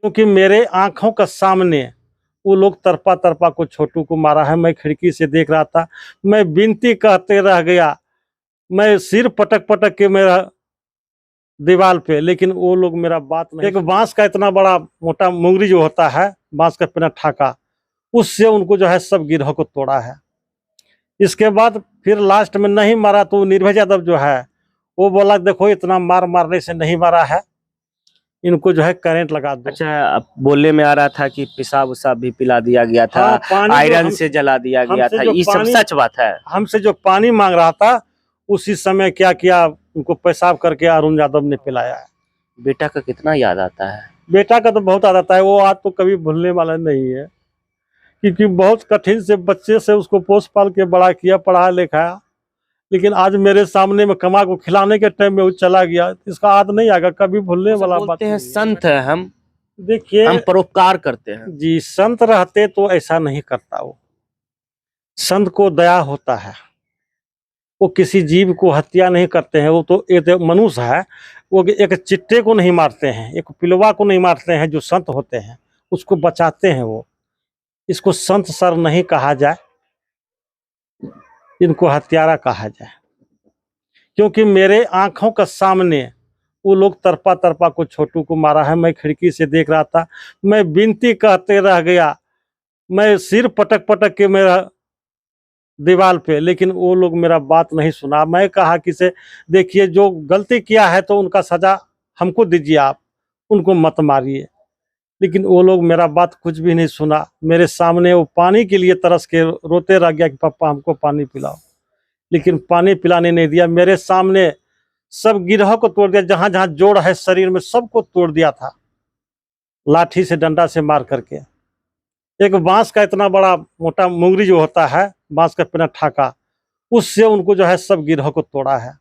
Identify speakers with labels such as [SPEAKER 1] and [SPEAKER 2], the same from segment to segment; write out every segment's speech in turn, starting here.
[SPEAKER 1] क्योंकि मेरे आंखों का सामने वो लोग तरपा तरपा को छोटू को मारा है। मैं खिड़की से देख रहा था, मैं विनती कहते रह गया, मैं सिर पटक पटक के मेरा दीवार पे, लेकिन वो लोग मेरा बात नहीं। एक बांस का इतना बड़ा मोटा मुंगरी जो होता है, बांस का पिना ठाका, उससे उनको जो है सब गिरोह को तोड़ा है। इसके बाद फिर लास्ट में नहीं मारा तो निर्भय यादव जो है वो बोला देखो इतना मारने से नहीं मारा है, इनको जो है करंट लगा दो।
[SPEAKER 2] अच्छा, अब बोलने में आ रहा था कि पेशाब उसाब भी पिला दिया गया था,
[SPEAKER 1] हाँ,
[SPEAKER 2] आयरन से जला दिया गया था, ये सब सच बात है?
[SPEAKER 1] हमसे जो पानी मांग रहा था उसी समय क्या किया, उनको पेशाब करके अरुण यादव ने पिलाया है।
[SPEAKER 2] बेटा का कितना याद आता है?
[SPEAKER 1] बेटा का तो बहुत याद आता है, वो आज तो कभी भूलने वाला नहीं है, क्योंकि बहुत कठिन से बच्चे से उसको पोस पाल के बड़ा किया, पढ़ाया लिखाया, लेकिन आज मेरे सामने में कमा को खिलाने के टाइम में वो चला गया। इसका याद नहीं आएगा, कभी भूलने वाला बात
[SPEAKER 2] है। संत है हम,
[SPEAKER 1] देखिए
[SPEAKER 2] हम परोपकार करते हैं
[SPEAKER 1] जी। संत रहते तो ऐसा नहीं करता। वो संत को दया होता है, वो किसी जीव को हत्या नहीं करते हैं। वो तो एक मनुष्य है, वो एक चिट्टे को नहीं मारते हैं, एक पिलवा को नहीं मारते हैं। जो संत होते हैं उसको बचाते हैं वो। इसको संत सर नहीं कहा जाए, इनको हत्यारा कहा जाए, क्योंकि मेरे आंखों का सामने वो लोग तरपा तरपा को छोटू को मारा है। मैं खिड़की से देख रहा था, मैं विनती कहते रह गया, मैं सिर पटक पटक के मेरा दीवार पे, लेकिन वो लोग मेरा बात नहीं सुना। मैं कहा कि से देखिए जो गलती किया है तो उनका सजा हमको दीजिए, आप उनको मत मारिए, लेकिन वो लोग मेरा बात कुछ भी नहीं सुना। मेरे सामने वो पानी के लिए तरस के रोते रह गया कि पापा हमको पानी पिलाओ, लेकिन पानी पिलाने नहीं दिया। मेरे सामने सब गिरह को तोड़ दिया, जहां जहां जोड़ है शरीर में सबको तोड़ दिया था, लाठी से डंडा से मार करके। एक बांस का इतना बड़ा मोटा मुंगरी जो होता है, बांस का पिना ठाका, उससे उनको जो है सब गिरह को तोड़ा है।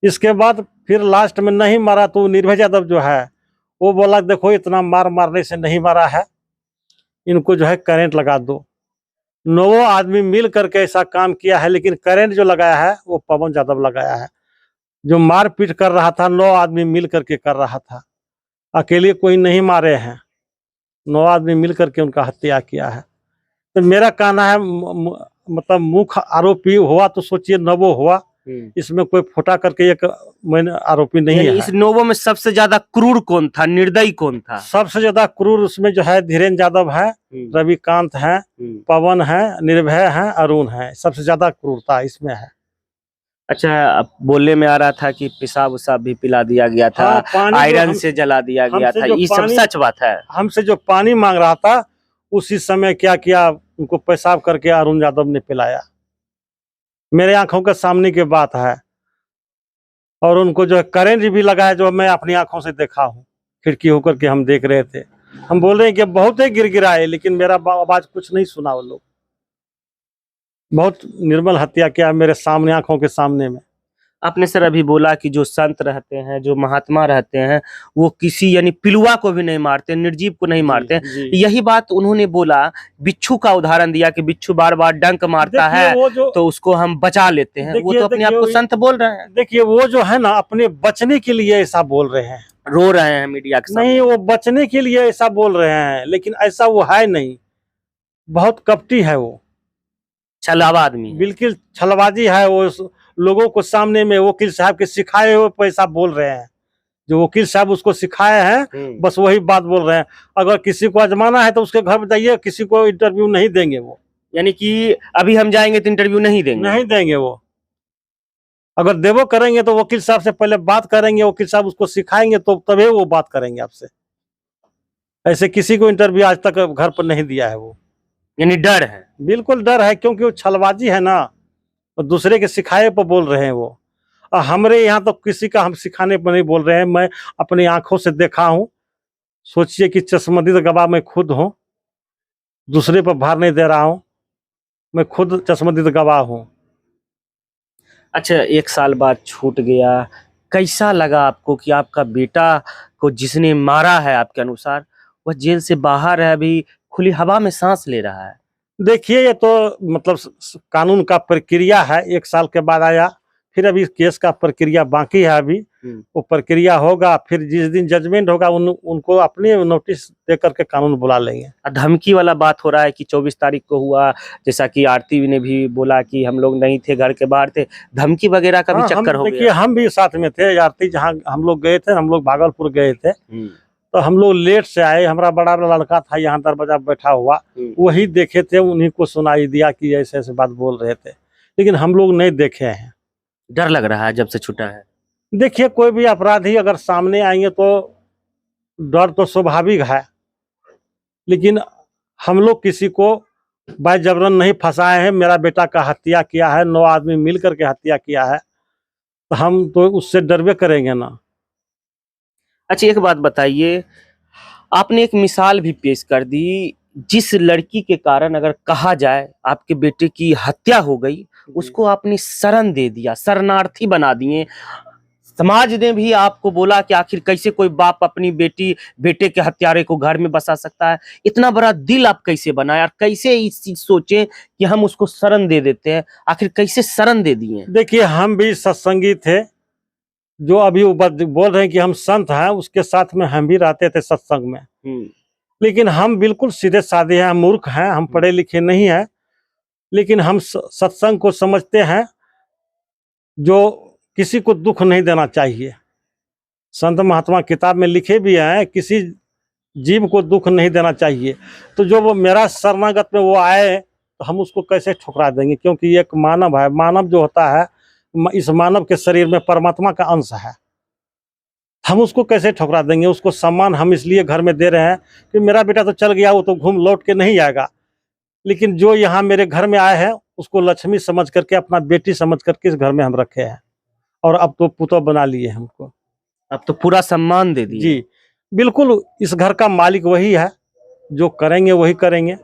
[SPEAKER 1] इसके बाद फिर लास्ट में नहीं मारा तो निर्भय यादव जो है वो बोला देखो इतना मारने से नहीं मारा है, इनको जो है करंट लगा दो। 9 आदमी मिल करके ऐसा काम किया है, लेकिन करंट जो लगाया है वो पवन यादव लगाया है। जो मारपीट कर रहा था 9 आदमी मिल करके कर रहा था, अकेले कोई नहीं मारे हैं, 9 आदमी मिल करके उनका हत्या किया है। तो मेरा कहना है मतलब मुख्य आरोपी हुआ तो सोचिए 9 हुआ, इसमें कोई फोटा करके एक मैंने आरोपी नहीं है।
[SPEAKER 2] इस 9 में सबसे ज्यादा क्रूर कौन था, निर्दयी कौन था?
[SPEAKER 1] सबसे ज्यादा क्रूर उसमें जो है धीरेन्द्र यादव है, रविकांत है, पवन है, निर्भय है, अरुण है। सबसे ज्यादा क्रूरता इसमें है।
[SPEAKER 2] अच्छा, अब बोलने में आ रहा था कि पेशाब उसाब भी पिला दिया गया था, आयरन से जला दिया गया था, ये सब सच बात है? हमसे
[SPEAKER 1] जो पानी मांग रहा था उसी समय क्या किया, उनको पेशाब करके अरुण यादव ने पिलाया। मेरे आंखों के सामने की बात है, और उनको जो है करंट भी लगा है, जो मैं अपनी आंखों से देखा हूँ, खिड़की होकर के हम देख रहे थे। हम बोल रहे हैं कि बहुत ही गिरगिराए, लेकिन मेरा आवाज कुछ नहीं सुना। वो लोग बहुत निर्मल हत्या किया मेरे सामने, आंखों के सामने में।
[SPEAKER 2] आपने सर अभी बोला कि जो संत रहते हैं, जो महात्मा रहते हैं, वो किसी यानी पिलुआ को भी नहीं मारते, निर्जीव को नहीं मारते। यही बात उन्होंने बोला, बिच्छू का उदाहरण दिया कि बिच्छू बार बार डंक मारता है तो उसको हम बचा लेते हैं। वो तो अपने आप को संत बोल रहे हैं।
[SPEAKER 1] देखिए वो जो है ना अपने बचने के लिए ऐसा बोल रहे हैं,
[SPEAKER 2] रो रहे हैं मीडिया के सामने।
[SPEAKER 1] नहीं, वो बचने के लिए ऐसा बोल रहे हैं, लेकिन ऐसा वो है नहीं। बहुत कपटी है वो,
[SPEAKER 2] छलवा आदमी,
[SPEAKER 1] बिल्कुल छलबाजी है वो। लोगों को सामने में वकील साहब के सिखाए हुए पैसा बोल रहे हैं, जो वकील साहब उसको सिखाए हैं बस वही बात बोल रहे हैं। अगर किसी को आजमाना है तो उसके घर में जाइए, किसी को इंटरव्यू नहीं देंगे वो।
[SPEAKER 2] यानी कि अभी हम जाएंगे तो इंटरव्यू नहीं देंगे
[SPEAKER 1] वो। अगर देवो करेंगे तो वकील साहब से पहले बात करेंगे, वकील साहब उसको सिखाएंगे तो तभी वो बात करेंगे आपसे। ऐसे किसी को इंटरव्यू आज तक घर पर नहीं दिया है वो।
[SPEAKER 2] यानी डर है,
[SPEAKER 1] बिल्कुल डर है, क्योंकि वो छलबाजी है ना, तो दूसरे के सिखाए पर बोल रहे हैं वो। हमारे यहाँ तो किसी का हम सिखाने पर नहीं बोल रहे हैं, मैं अपनी आंखों से देखा हूँ। सोचिए कि चश्मदीद गवाह मैं खुद हूँ, दूसरे पर भार नहीं दे रहा हूँ, मैं खुद चश्मदीद गवाह हूँ।
[SPEAKER 2] अच्छा, 1 साल बाद छूट गया, कैसा लगा आपको कि आपका बेटा को जिसने मारा है, आपके अनुसार वह जेल से बाहर है, अभी खुली हवा में सांस ले रहा है?
[SPEAKER 1] देखिए ये तो मतलब कानून का प्रक्रिया है। 1 साल के बाद आया, फिर अभी केस का प्रक्रिया बाकी है। अभी वो प्रक्रिया होगा, फिर जिस दिन जजमेंट होगा उनको अपने नोटिस दे करके कानून बुला लेंगे।
[SPEAKER 2] धमकी वाला बात हो रहा है कि 24 तारीख को हुआ, जैसा कि आरती ने भी बोला कि हम लोग नहीं थे, घर के बाहर थे, धमकी वगैरह का भी
[SPEAKER 1] हाँ,
[SPEAKER 2] चक्कर हो
[SPEAKER 1] देखिए
[SPEAKER 2] गया।
[SPEAKER 1] हम भी साथ में थे। आरती जहाँ हम लोग गए थे, हम लोग भागलपुर गए थे, तो हम लोग लेट से आए। हमारा बड़ा लड़का था यहाँ दरवाजा बैठा हुआ, वही देखे थे, उन्हीं को सुनाई दिया कि ऐसे ऐसे बात बोल रहे थे, लेकिन हम लोग नहीं देखे हैं।
[SPEAKER 2] डर लग रहा है जब से छूटा है।
[SPEAKER 1] देखिए कोई भी अपराधी अगर सामने आएंगे तो डर तो स्वाभाविक है, लेकिन हम लोग किसी को बाय जबरन नहीं फंसाए हैं। मेरा बेटा का हत्या किया है, 9 आदमी मिल करके हत्या किया है, तो हम तो उससे डरबे करेंगे ना।
[SPEAKER 2] अच्छा एक बात बताइए, आपने एक मिसाल भी पेश कर दी, जिस लड़की के कारण अगर कहा जाए आपके बेटे की हत्या हो गई, उसको आपने शरण दे दिया, शरणार्थी बना दिए। समाज ने भी आपको बोला कि आखिर कैसे कोई बाप अपनी बेटे के हत्यारे को घर में बसा सकता है। इतना बड़ा दिल आप कैसे बनाए और कैसे इस चीज सोचे कि हम उसको शरण दे देते हैं, आखिर कैसे शरण दे दिए?
[SPEAKER 1] देखिए हम भी सत्संगी थे, जो अभी वो बोल रहे हैं कि हम संत हैं, उसके साथ में हम भी रहते थे सत्संग में। लेकिन हम बिल्कुल सीधे साधे हैं, मूर्ख हैं, हम पढ़े लिखे नहीं हैं, लेकिन हम सत्संग को समझते हैं, जो किसी को दुख नहीं देना चाहिए। संत महात्मा किताब में लिखे भी हैं, किसी जीव को दुख नहीं देना चाहिए। तो जो वो मेरा शरणागत में वो आए, तो हम उसको कैसे ठुकरा देंगे, क्योंकि ये एक मानव है। मानव जो होता है, इस मानव के शरीर में परमात्मा का अंश है, हम उसको कैसे ठुकरा देंगे। उसको सम्मान हम इसलिए घर में दे रहे हैं कि मेरा बेटा तो चल गया, वो तो घूम लौट के नहीं आएगा, लेकिन जो यहाँ मेरे घर में आए हैं उसको लक्ष्मी समझ करके, अपना बेटी समझ करके इस घर में हम रखे हैं, और अब तो पुतौ बना लिए हमको।
[SPEAKER 2] अब तो पूरा सम्मान दे दिए।
[SPEAKER 1] जी बिल्कुल, इस घर का मालिक वही है, जो करेंगे वही करेंगे।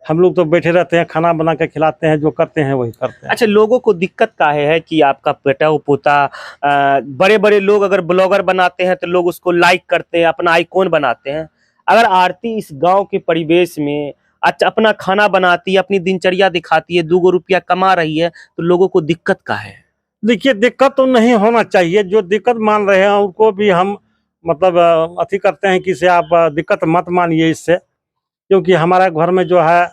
[SPEAKER 1] हम लोग तो बैठे रहते हैं, खाना बना के खिलाते हैं, जो करते हैं वही करते हैं।
[SPEAKER 2] अच्छा, लोगों को दिक्कत काहे है कि आपका बेटा वो पोता, बड़े बड़े लोग अगर ब्लॉगर बनाते हैं तो लोग उसको लाइक करते हैं, अपना आइकॉन बनाते हैं। अगर आरती इस गांव के परिवेश में अपना खाना बनाती है, अपनी दिनचर्या दिखाती है, 2 रुपया कमा रही है, तो लोगों को दिक्कत काहे है?
[SPEAKER 1] देखिए दिक्कत तो नहीं होना चाहिए। जो दिक्कत मान रहे हैं उनको भी हम मतलब अथी करते हैं कि इसे आप दिक्कत मत मानिए इससे, क्योंकि हमारा घर में जो है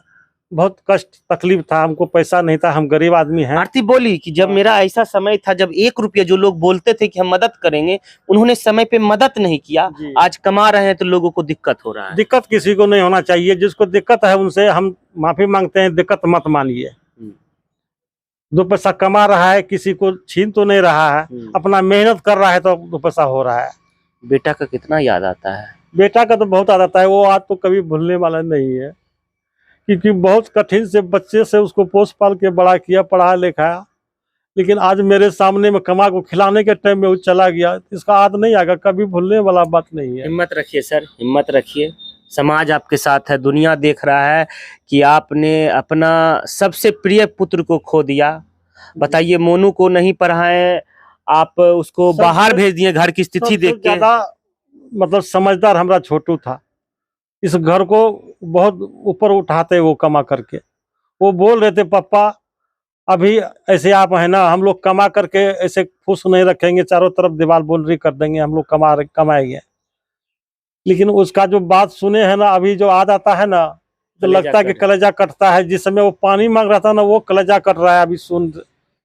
[SPEAKER 1] बहुत कष्ट तकलीफ था, हमको पैसा नहीं था, हम गरीब आदमी हैं।
[SPEAKER 2] आरती बोली कि जब मेरा ऐसा समय था, जब 1 रुपया जो लोग बोलते थे कि हम मदद करेंगे, उन्होंने समय पे मदद नहीं किया, आज कमा रहे हैं तो लोगों को दिक्कत हो रहा है।
[SPEAKER 1] दिक्कत किसी को नहीं होना चाहिए। जिसको दिक्कत है उनसे हम माफी मांगते हैं, दिक्कत मत मानिए। 2 पैसा कमा रहा है, किसी को छीन तो नहीं रहा है, अपना मेहनत कर रहा है, तो 2 पैसा हो रहा है।
[SPEAKER 2] बेटा का कितना याद आता है?
[SPEAKER 1] बेटा का तो बहुत याद आता है, वो आज तो कभी भूलने वाला नहीं है, क्योंकि बहुत कठिन से बच्चे से उसको पोस पाल के बड़ा किया, पढ़ा लिखाया, लेकिन आज मेरे सामने में कमा को खिलाने के टाइम में वो चला गया। इसका याद नहीं आएगा, कभी भूलने वाला बात नहीं है।
[SPEAKER 2] हिम्मत रखिए सर, हिम्मत रखिए, समाज आपके साथ है, दुनिया देख रहा है कि आपने अपना सबसे प्रिय पुत्र को खो दिया। बताइए, मोनू को नहीं पढ़ाए, आप उसको बाहर भेज दिए। घर की स्थिति देख के
[SPEAKER 1] ज्यादा मतलब समझदार हमारा छोटू था, इस घर को बहुत ऊपर उठाते वो कमा करके। वो बोल रहे थे, पापा अभी ऐसे आप है ना, हम लोग कमा करके ऐसे खुश नहीं रखेंगे, चारों तरफ दीवार बाउंड्री कर देंगे, हम लोग कमाएंगे। लेकिन उसका जो बात सुने है ना, अभी जो याद आता है ना, तो लगता है कि कलेजा कटता है। जिस समय वो पानी मांग रहा था ना, वो कलेजा कट रहा है अभी